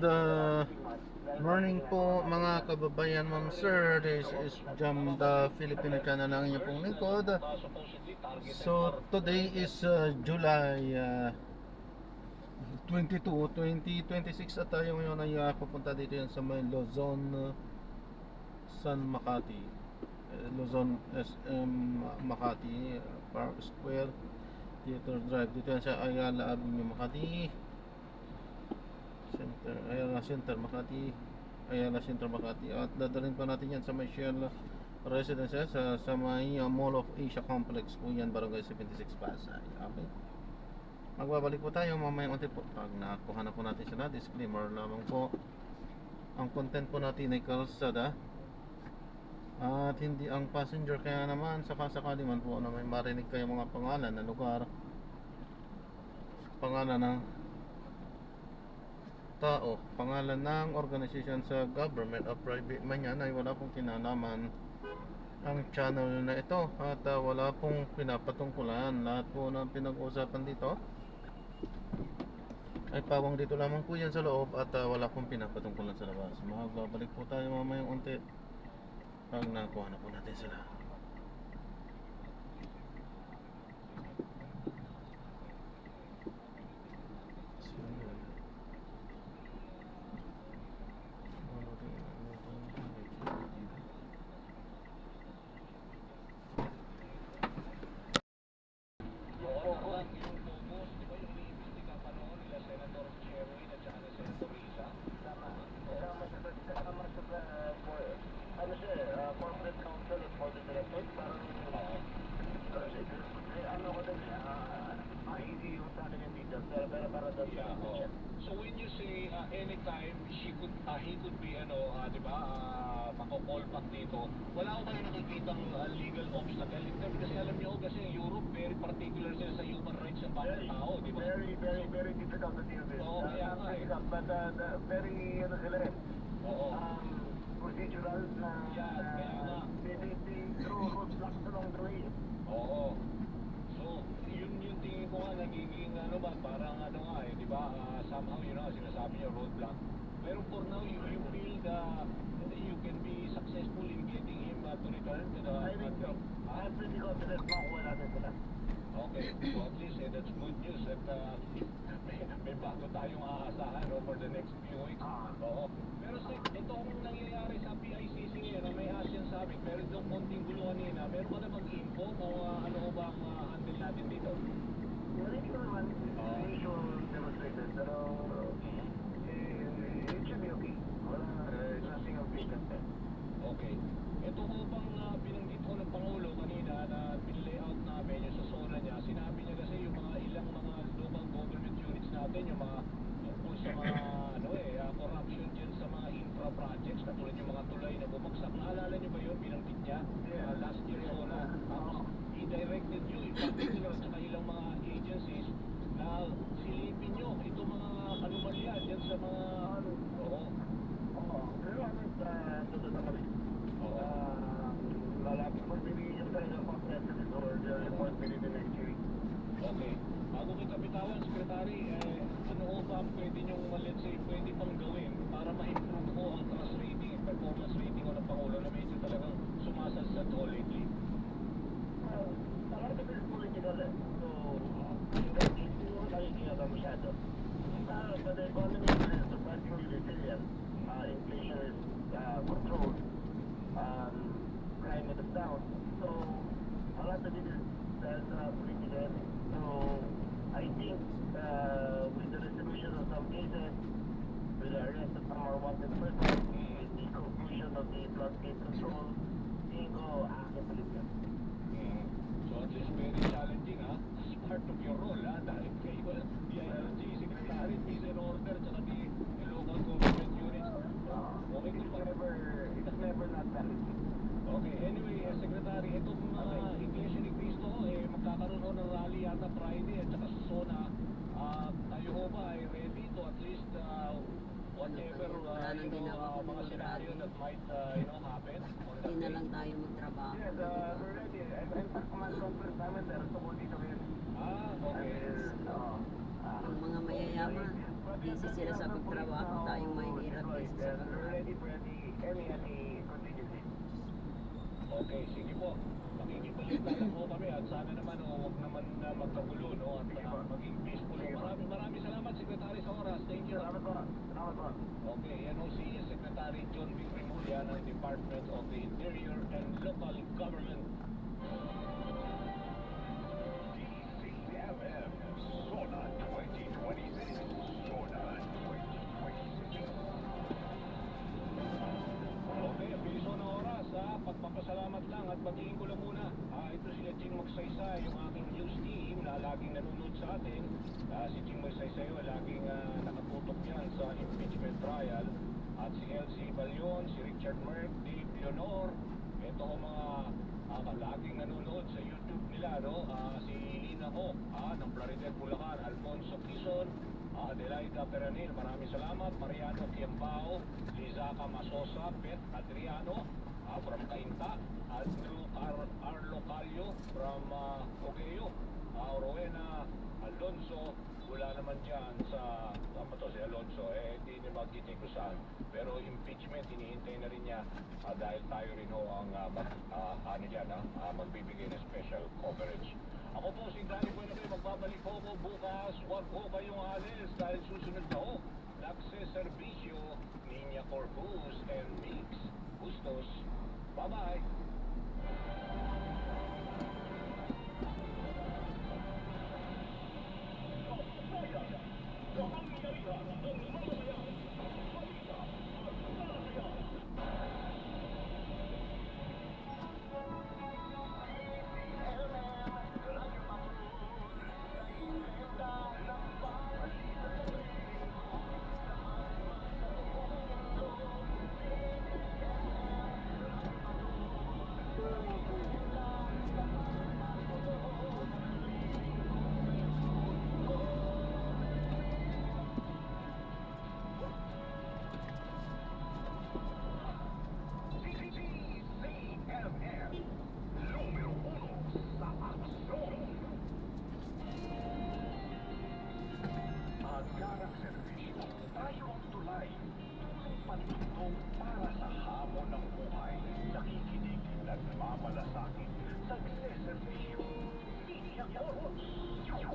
Good morning po mga kababayan, ma'am sir. This is Jam the Filipino channel ng inyong pong lingkod. So today is July 22, 2026 at tayo ngayon ay pupunta dito yan sa may Luzon, San Makati, Luzon SM Makati, Park Square, Theater Drive. Dito yan sa Ayala Avenue, Makati Center, Ayala Center, Makati, Ayala Center, Makati. At dadalhin pa natin yan sa may Shell Residences sa may Mall of Asia Complex po yan, Barangay 76, Pasay. Okay, magbabalik po tayo mamayang unti po pag nakuha na po natin sila. Disclaimer lamang po, ang content po natin ay kalsada at hindi ang passenger. Kaya naman sakasakali man po na may marinig kayo mga pangalan ng lugar, pangalan ng tao, pangalan ng organization sa government o private man yan, ay wala pong kinalaman ang channel na ito at wala pong pinapatungkulan. Lahat po ng pinag-uusapan dito ay pawang dito lamang po yan sa loob at wala pong pinapatungkulan sa labas. Magbabalik po tayo mamayang unti pag nakuha na po natin sila. So when you say anytime he could be di ba, mako-call back dito, wala ko kayo nakikitang legal obstacle in terms, kasi alam niyo kasi Europe very particular sila sa human rights ng bawat tao, di ba? Very difficult to deal with. Oo, kaya nga eh. But very sila rin. Oo. Procedural na Kaya nga. they throw roadblocks along the way. Oo. So, yun yung tingin ko nga nagiging parang nga di ba, somehow sinasabi niyo roadblock. Pero for now, you feel that you can be successful in getting him to return to the I think so. I'm pretty confident makuha natin sila. Okay, so at least that's good news at may bago tayong aasahan for the next few weeks. Oo. Pero itong nangyayari sa PICC ngayon na may ASEAN Summit, meron itong konting gulo kanina, meron ka na mag-info o ano ba ang handle natin dito? Hindi ko naman usual demonstrators, pero it should be okay. Nothing of big concern. Okay. Ito ko bang binanggit ko ng Pangulo kanina na pinlayout namin yung sa zona niya, sinabi niya kasi yung mga ilang mga local government units natin, yung mga tungkol sa mga corruption dyan sa mga infra projects, katulad yung mga tulay na bumagsak. Naalala niyo ba yun? Binanggit niya last year zona. Tapos i-directed nyo in particular at saka ilang mga agencies na silipin nyo itong mga kanumalya dyan sa mga Pero doon na kami. Lalapit mo yung talaga pang-president or the report within the next year. Okay. Bago kita bitawan, Secretary, ano ho ba pwede nyong, let's say, pwede pang gawin para ma-improve ko ang trust rating, performance rating ko ng Pangulo na medyo talagang sumasasad ho lately? Parang ito yung political eh. So, hindi ko nakikita masyado. But the economy is surprisingly resilient. Inflation is controlled. Crime is down. So, a lot of it is political. So, I think with the resolution of some cases, with the arrest of some more wanted persons, with the conclusion of the floodgate control, hindi ko akin yan. So at least very challenging as part of your role dahil kayo DILG, Secretary, Peace and Order, tsaka the local government units. Okay, It is never not challenging. Okay, anyway, Secretary, itong Iglesia ni Cristo, magkakaroon ho ng rally yata Friday at saka sa zona. Tayo ho ba ay ready to at least whatever mga scenario that might happen? Hindi na lang tayo magtrabaho. Yes, we're ready. In fact, command conference namin, pero tungkol dito ngayon. Okay. Ang mga mayayaman. busy sila sa pagtrabaho, tayong mahihirap busy sa We're pagtrabaho. ready for any contingency. Okay, sige po. Makikipagsalita lang po kami at sana naman huwag naman na magkagulo, no? At maging peaceful. Maraming salamat, Secretary, sa oras. Thank you. Salamat po. Salamat po. Okay, yan ho si Secretary John B. Rimulya ng Department of the Interior and Local Government. DCMM, SONA 2026. SONA 2026. Okay, biliso na oras ha. Pagpapasalamat lang at batiin ko lang muna. Ito si Ching Magsaysay, yung aking news team na laging nanonood sa atin. Si Ching Magsaysay laging nakatutok yan sa impeachment trial. At si Elsie Balion, si Richard Merck, Dave Leonor. Ito ang mga laging nanonood sa YouTube nila, no? Si Lina Ho, ng Plaridel, Bulacan, Alfonso Quizon, Adelaida Peranil, maraming salamat. Mariano Quiambao, Lizaka Masosa, Beth Adriano, from Cainta, Andrew Arlo Calio from Ogeo, Rowena Alonso, wala naman dyan sa, tama to si Alonso, hindi niya magkitin ko saan. Pero impeachment, hinihintay na rin niya dahil tayo rin ho ang magbibigay ng special coverage. Ako po si Danny Buenoy, magbabalik po ako bukas. Huwag po kayong alis dahil susunod na ho. Nagseservisyo, Niña Corpus and Mix Bustos. Bye-bye!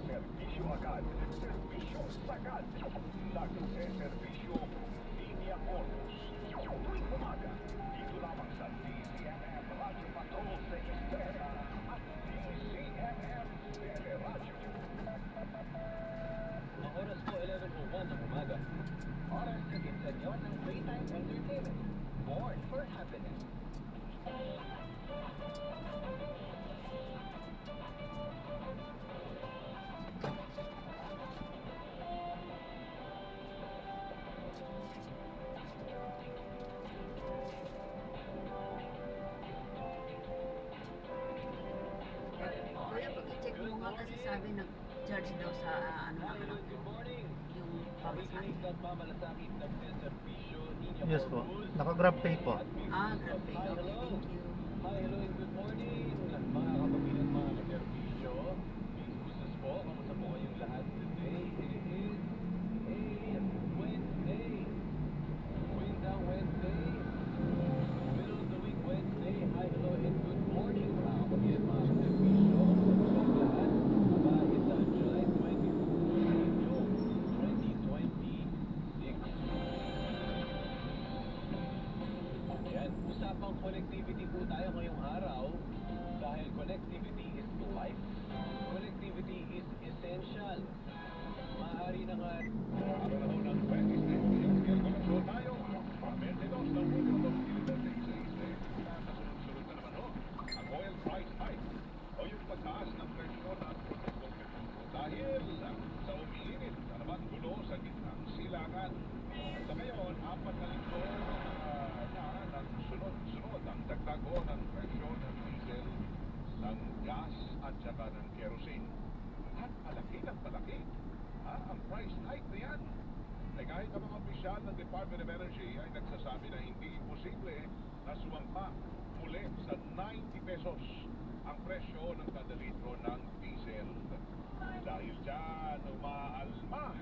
Servisyo agad, servisyo sagad. Nagseservisyo, Linya Corpus. Tuwing umaga, dito lamang sa DCMM Radio Patrol sa Estrella at DCMM Teleradio. Ang oras po 11:01 ng umaga. Oras na kinsanyo ng Playtime Entertainment. Born for happiness. Kuya, pag-check mo nga kasi sabi nag-charge daw sa anak ko. Yung pamasahe. Yes po. Naka-grab pay po. Grab pay. Okay, thank you. Hi, hello and good morning. Mga kapamilang mga ka-servisyo. Please bustos po. Kamusta po kayong lahat today? It is a Wednesday. Wind down Wednesday. Middle of the week Wednesday. Hi, hello and good morning. Mga kapamilang mga ka-servisyo. Kamusta kayong lahat? It's July 2026. Yan, usapang connectivity po tayo ngayong araw dahil connectivity is life. Connectivity is essential. Maaari na nga araw na ho ng 26 connection tayo. Pamentidos ng World of Philippines sa isa-isa. Kasunod-sunod na naman ho ang oil price hike o yung pagtaas ng presyo ng produktong petrolyo dahil sa umiinit na naman gulo sa gitnang silangan. Sa ngayon, 4 na linggo na ng sunod-sunod ang dagdago ng presyo ng diesel, ng gas at saka ng kerosene. At malaki ng malaki ang price hike na yan. Ay kahit ang mga opisyal ng Department of Energy ay nagsasabi na hindi imposible na sumampa muli sa 90 pesos ang presyo ng kada litro ng diesel. Dahil dyan, umaalma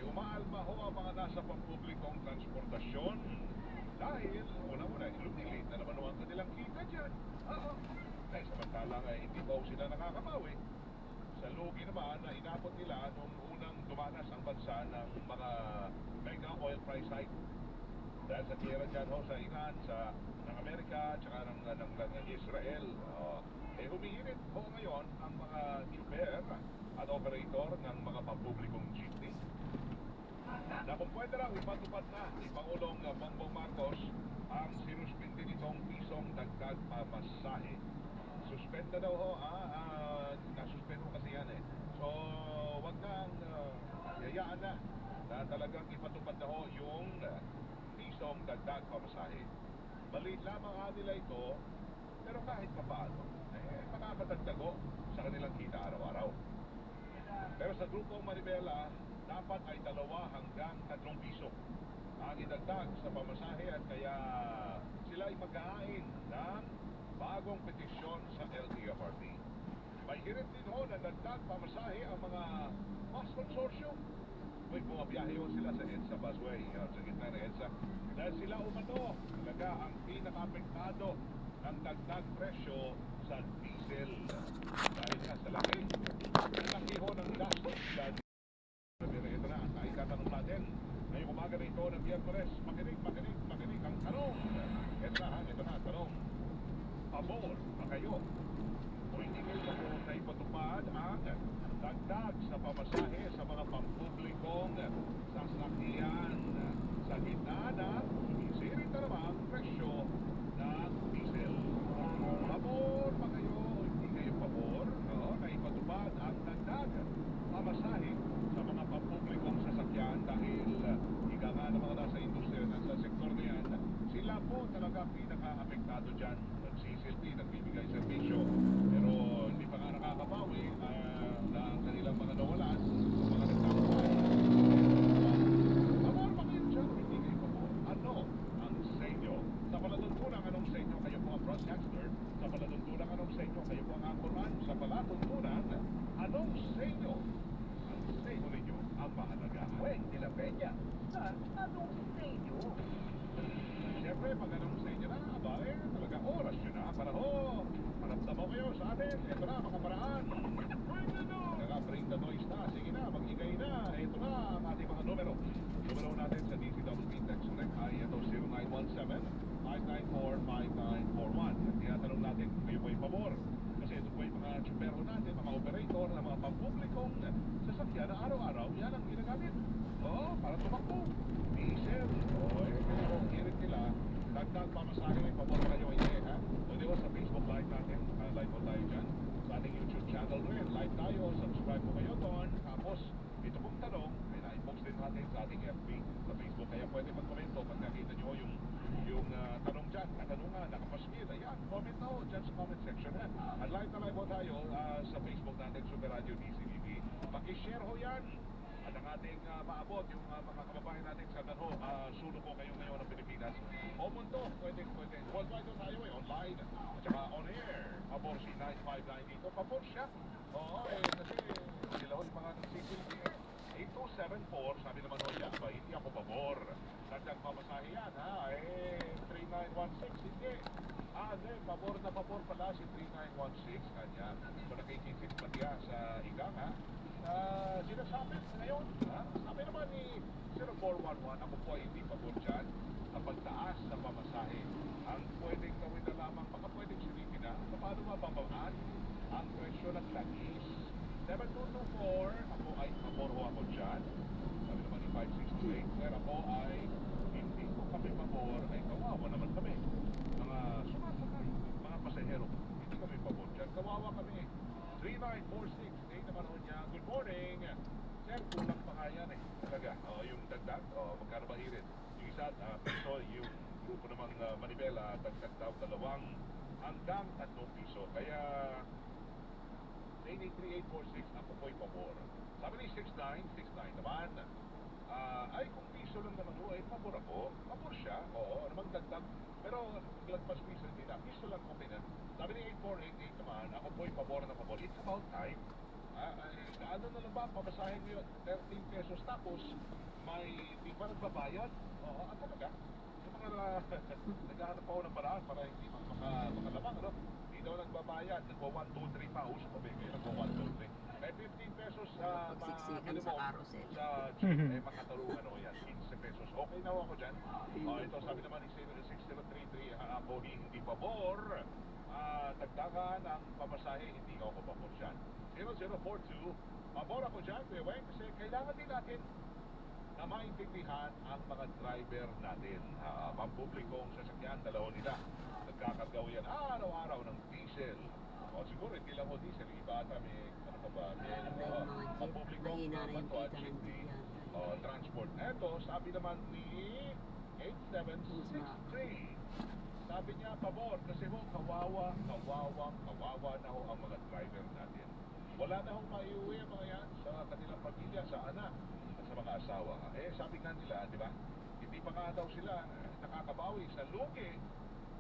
umaalma ho ang mga nasa pampublikong transportasyon dahil una-una, lumilate na naman ho ang kanilang kita dyan. Dahil samantalang hindi pa ho sila nakakabawi sa lugi naman na inabot nila nung unang dumanas ang bansa ng mga mega oil price hike. Dahil sa tiyera dyan ho sa Iran, ng Amerika, tsaka ng Israel. Humihirit ho ngayon ang mga chuper at operator ng mga pampublikong jeepney na kung pwede raw ipatupad na ni Pangulong Bongbong Marcos ang sinuspindi nitong pisong dagdag pamasahe. Suspend na daw ho, nasuspend ho kasi yan eh. So, wag nang yayaan na talagang ipatupad na ho yung pisong dagdag pamasahe. Maliit lamang nila ito, pero kahit pa paano, makakatagdago sa kanilang kita araw-araw. Pero sa Grupo Manibela, dapat ay 2 hanggang 3 piso ang idagdag sa pamasahe at kaya sila ay mag-aain ng bagong petisyon sa LTFRB. May hirit din ho na dagdag pamasahe ang mga bus consortium. May bumabiyahe ho sila sa EDSA busway, sa gitna ng EDSA. Dahil sila umano talaga ang pinaka-apektado ng dagdag presyo sa diesel. Dahil nga sa laki ho ng gastos. Ito na, itatanong natin ngayong umaga na ito ng Miyerkules. Makinig ang tanong. Ito na, tanong. Pabor ba kayo o hindi kayo pabor na ipatupad ang dagdag sa pamasahe sa mga pampublikong sasakyan sa gitna ng sumisirit na naman presyo ng diesel? Pabor ba kayo o hindi kayo pabor na ipatupad ang dagdag pamasahe sa mga pampublikong sasakyan dahil ika nga ng mga nasa industriya at sa sektor na yan, sila po talaga pinaka-apektado dyan. Nagsisilbi, nagbibigay serbisyo, pero hindi pa nga nakakabawi na kanilang mga nawalan, mga nagtakuan. Pabor ba kayo dyan o hindi kayo pabor? Ano ang sa inyo? Sa palatuntunan, anong sa inyo? Kayo po ang broadcaster. Sa palatuntunan, anong sa inyo? Kayo po ang anchorman. Sa palatuntunan, anong sa inyo? Sa'yo ninyo ang mahalaga. Weng de la Peña, anong sa inyo? Siyempre, pag anong sa inyo na, talaga oras nyo na para manaptamo kayo sa atin. Ito na, mga paraan. Bring the noise na. Sige na, mag-ingay na. Ito na ang ating mga numero. Numero natin sa DCWB Text Connect ay ito 0917-594-5941. At tinatanong natin kung kayo po ay pabor. Kasi ito po yung mga tsuperho natin, mga operator ng mga pampublikong sasakyan na araw-araw, yan ang ginagamit. Para tumakbo. Diesel. Kaya kung hirit nila, dagdag pamasahe, may pabor kayo ay ha? O di ba sa Facebook Live natin, live po tayo dyan. Sa ating YouTube channel rin, live tayo, subscribe po kayo doon. Tapos, ito pong tanong, may na-post din natin sa ating FB, sa Facebook. Kaya pwede magkomento pag nakita nyo yung tanong dyan, katanungan, nakapasmid, ayan, comment na ho dyan sa comment section. At live na live po tayo sa Facebook natin, Super Radio DCTV. Pakishare ho yan. At ang ating maabot, yung mga kababayan natin sa Tanho, sulo ko kayo ngayon ng Pilipinas. O mundo, pwede. Worldwide na tayo online. At saka on air. Pabor si 959 dito. Pabor siya. Kasi sila ho yung mga nagsisilbi. 8274, sabi naman ho siya, hindi ako pabor. Dagdag pamasahe yan, 3916, hindi. Hindi, pabor na pabor pala si 3916, kanya. Kung nakikisit pa niya sa igang, sinasabi ngayon, sabi naman ni 0411, ako po ay hindi pabor dyan ang pagtaas sa pamasahe. Ang pwedeng gawin na lamang, baka pwedeng silipin na, paano mababaan ang presyo ng langis. 7224, ako ay pabor ho ako dyan. Sabi naman ni 5628, pero ako ay hindi ko kami pabor, ay kawawa naman kami. Mga sumasakay, mga pasahero, hindi kami pabor dyan, kawawa kami. 3946, naman ho niya, good morning. Sir, kulang pa nga yan talaga. Yung dagdag, magkano ba hirit? Yung isa, piso, yung grupo namang Manibela, dagdag daw 2 hanggang 3 piso. Kaya 3846, ako po'y pabor. Sabi ni 6969 naman, ay kung piso lang naman ho, pabor ako. Pabor siya, namang dagdag. Pero lagpas piso, hindi na. Piso lang okay na. Sabi ni 8488 naman, ako po'y pabor na pabor. It's about time. ano na lang ba, pabasahin mo yun, 13 pesos tapos may di pa nagbabayad? Oo, talaga? Yung mga naghahanap ako ng paraan para hindi makalamang, ano? Hindi daw nagbabayad, nagwa 1, 2, 3 pa, uso pa ba kayo, nagwa 1, 2, 3. May 15 pesos Pagsiksikan sa carousel. sa jeep, makatarungan o yan, 15 pesos. Okay na ako dyan. Ito, sabi naman ni 6033, ako hindi pabor. Dagdagan ang pamasahe, hindi ako pabor dyan. 0042, pabor ako dyan, kasi kailangan din natin na maintindihan ang mga driver natin. Pampublikong sasakyan, dalawa nila. Nagkakargaw yan araw-araw ng diesel. O siguro hindi lang o diesel, iba ata may ano pa ba? May pampublikong mahina na yung kita ng jeepney, yan. transport. Eto, sabi naman ni 8763. Sabi niya, pabor, kasi ho, kawawa na ho ang mga driver natin. Wala na hong maiuwi ang mga yan sa kanilang pamilya, sa anak, at sa mga asawa. Sabi nga nila, di ba, hindi pa nga daw sila nakakabawi sa lugi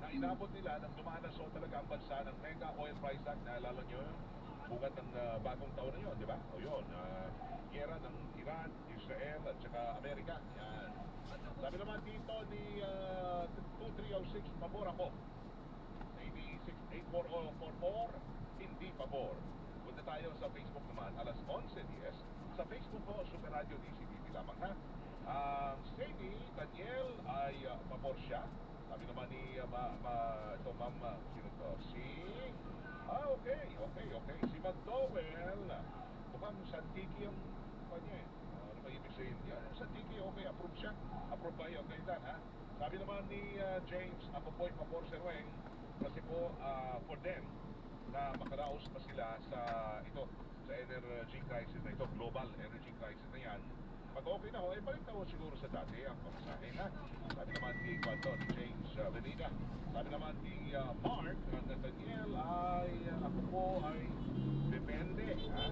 na inabot nila nang dumanas ho talaga ang bansa ng mega oil price tag. Naalala nyo yun? Bukat ng bagong taon na yun, di ba? O yun, gera ng Iran, Israel, at saka Amerika. Yan. Sabi naman dito ni 2306, pabor ako. 868444, hindi pabor. Punta tayo sa Facebook naman, alas 11:10. Sa Facebook po, Super Radio DCTV lamang ha. Sadie Daniel ay pabor siya. Sabi naman ni ito ma'am, sino to? Okay. Si McDowell, mukhang Santiki ang kanya eh. Ano ba ibig sabihin? Santiki, okay, approve siya. Approve ba yung kailan, ha? Sabi naman ni James, ako po'y pabor Sir Weng, kasi po, for them, na makaraos pa sila sa energy crisis na ito, global energy crisis na yan. Pag okay na ho, balik na ho siguro sa dati ang pamasahe, ha? Sabi naman ni James Venida. Sabi naman ni Mark Nathaniel ako po ay depende, ha?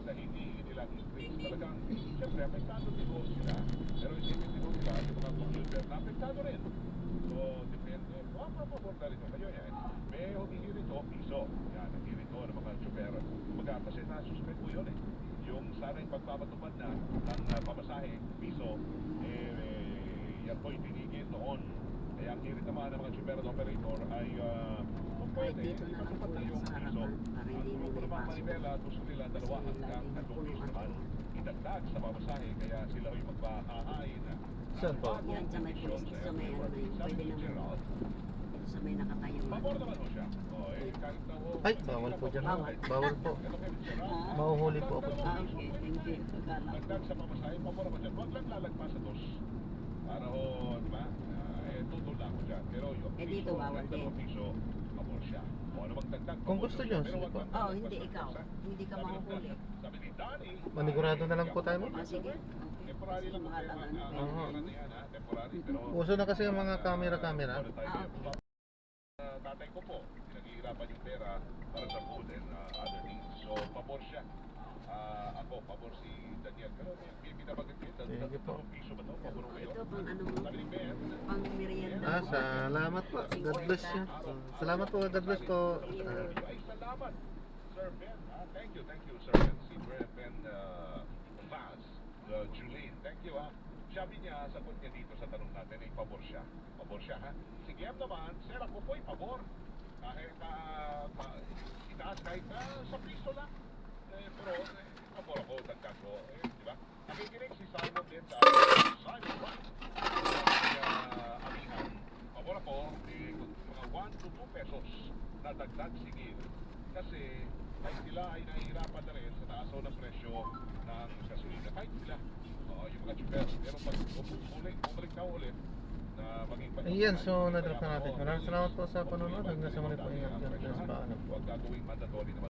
Sa hindi nila increase talagang, siyempre, apektado din ho sila. Pero isipin din ho nila, yung mga computer na apektado rin. So, depende. Pabor na rin ho kayo yan. May humihirit ho, piso. Yan, nahihirit ho ng mga super. Kumbaga, kasi na-suspend po yun eh. Yung sana'y pagpapatupad na ng pamasahe, piso, yan po itinigil noon. Kaya ang hirit naman ng mga super operator ay kung pwede, dito na lang ipatupad na po yung sa piso. harapan para hindi Ang grupo nila naman ipasok. Manibela, gusto nila dalawa Kasi hanggang laging 3 puno naman ang idagdag sa pamasahe. Kaya sila ay magpahahain. Saan po? Yan sa may police, sa may ano na yun. Pwede naman. Dito sa may nakatayong. Pabor naman ho siya. Kahit na ho. Ay, bawal po dyan. Bawal po. Mahuhuli po ako. Okay, thank you. Akala ko. Dagdag sa pamasahe, pabor naman dyan. Huwag lang lalagpas sa dos. Para ho, di ba? Tutol na ako dyan. Pero yung dito bawal din. piso, pabor siya. O ano bang dagdag? Kung gusto nyo, Pero sige huwag po. lang Oh, lalagpas hindi sa ikaw. dos, ha? Hindi ka mahuhuli. Sabi ni Danny, Manigurado na lang po tayo mo. Ah, sige. temporary Kasi lang mahal ang ano. ang pera na yan, ha? Temporary. Pero Uso na kasi ang mga camera. Okay. tatay ko po, pinaghihirapan yung pera para sa food and other needs. So, pabor siya. Ako, pabor si Daniel. Pero, binabagay ko yun. Sige po. Piso ba ito? Pabor kayo? Ito pang ano mo, Sabi ni Ben, pang merienda. Salamat po. God bless you. Salamat po. God bless po. ay, salamat, Sir Ben. Thank you, Sir Ben. Si Ben Vaz, Julene. Thank you, ha. Sabi niya, sagot niya dito sa tanong natin, ay pabor siya. Pabor siya, ha. Si Gem naman, Sir, ako po'y pabor. Kahit itaas kahit sa piso lang. Pero, pabor ako, dagdag ko. Di ba? Nakikinig si Simon din sa Simon White. Amihan. Pabor ako, mga 1 to 2 pesos na dagdag sigil. Kasi, kahit sila ay nahihirapan na rin sa taas ng presyo ng gasolina. Kahit sila, yung mga chuper. Pero pag bumalik na ulit, na maging Ayan, so na-drop na natin. Maraming salamat po sa panonood. Hanggang sa muli po. Ingat. God bless. Paalam po. Huwag gagawing mandatory na